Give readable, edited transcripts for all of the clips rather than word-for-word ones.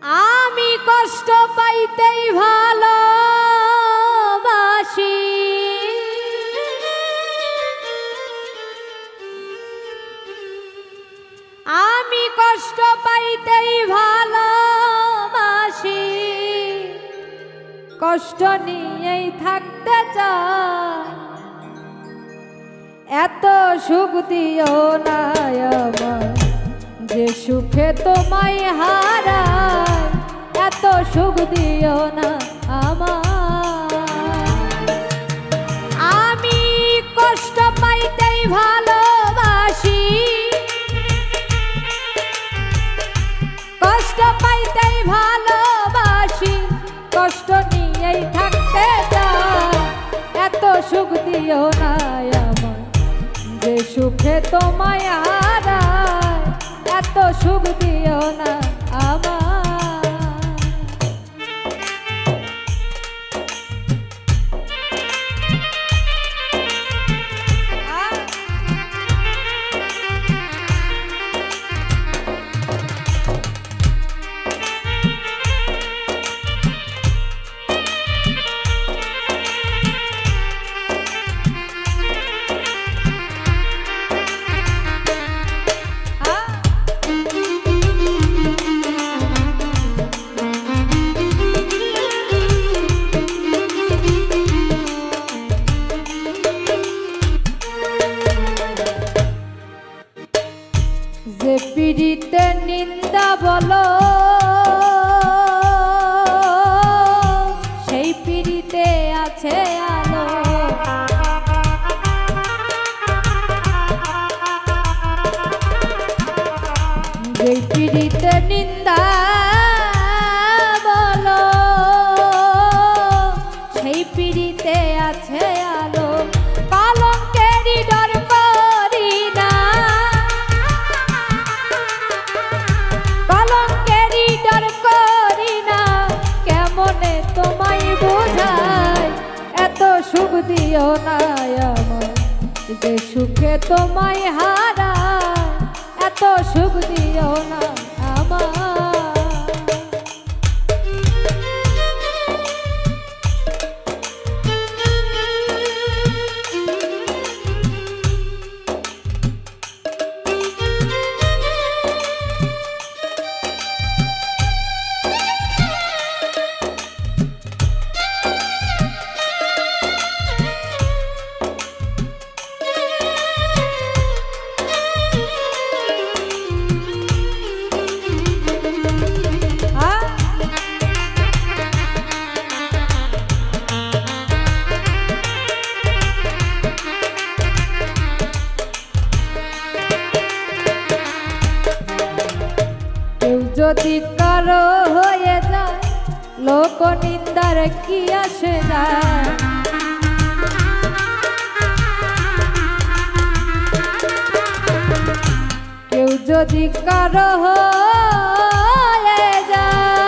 আমি কষ্ট পাইতেই ভালোবাসি, আমি কষ্ট পাইতেই ভালোবাসি, কষ্ট নিয়েই থাকতে চাই। এত সুখ দিও না আমায় যে সুখে তোমায় হারাই, এত সুখ দিও না আমায়। আমি কষ্ট পাইতেই ভালোবাসি, কষ্ট পাইতেই ভালোবাসি, কষ্ট নিয়েই থাকতে চাই। এত সুখ দিও না আমায় যে সুখে তোমায় হারাই, এত সুখ দিও না আমায়। যে পীড়িতে নিন্দা বলো সেই পীড়িতে আছে আলো, যে পীড়িতে নিন্দা বলো সেই পীড়িতে আছে আলো। কলঙ্কেরই ডর করি না, কলঙ্কেরই ডর করি না, কেমনে তোমায় বোঝাই। এত সুখ দিও না আমায় যে সুখে তোমায় হারাই, এত সুখ দিও না আমায়। যদি কারো হয়ে যায় লোক নিন্দার কি আসে যায়, কেউ যদি কারো হয়ে যায়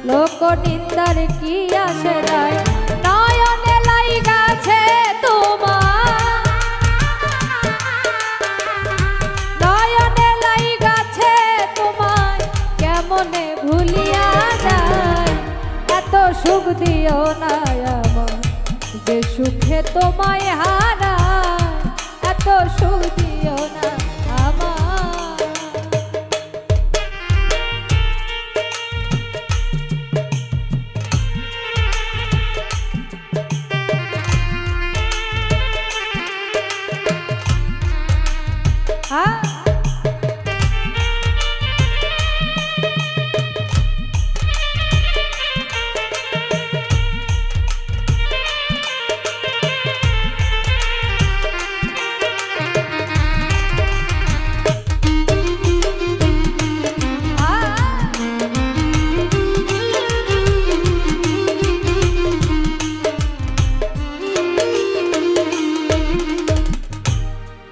লোক নিন্দার কি আসে যায়। নয়নে লাইগাছে তোমার, নয়নে লাইগাছে তোমায়, কেমনে ভুলিয়া যায়। এত সুখ দিও না আমায় যে সুখে তোমায় হারাই, এত সুখ দিও না আমায়।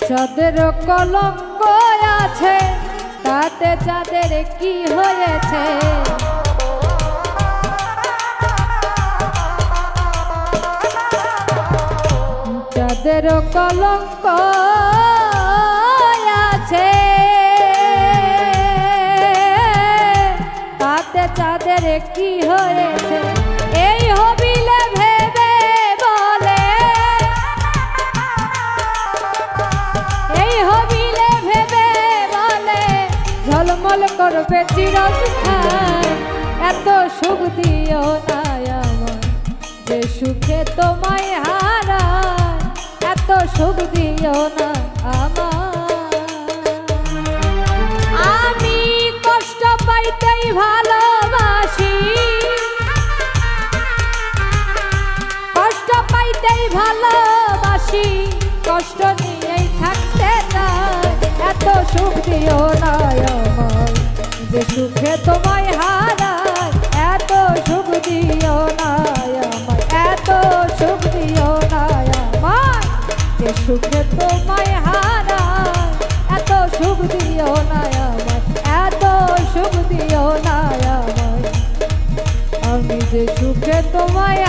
যাদের কলঙ্ক আছে তাতে যাদের কি হয়েছে, যাদের কলঙ্ক আছে চাঁদের কি হয়েছে এই হবিলে ভেবে বলে, এই হবিলে ভেবে বলে ঝলমল করবে চিরস্থায়ী। এত সুখ দিও না আমার যে সুখে তোমায় হারায়, এত সুখ দিও না আমার। আমি কষ্ট পাইতেই ভালোবাসি, কষ্ট পাইতেই ভালোবাসি, কষ্ট নিয়েই থাকতে চাই। এত সুখ দিও না আমার যে সুখে তোমায় হারায়, এত সুখ দিও না আমার, এত সুখ দিও না আমার যে সুখে তোমায় হারায়, এত সুখ দিও না আমার, এত সুখ দিও না আমার, আমি যে সুখে তোমায়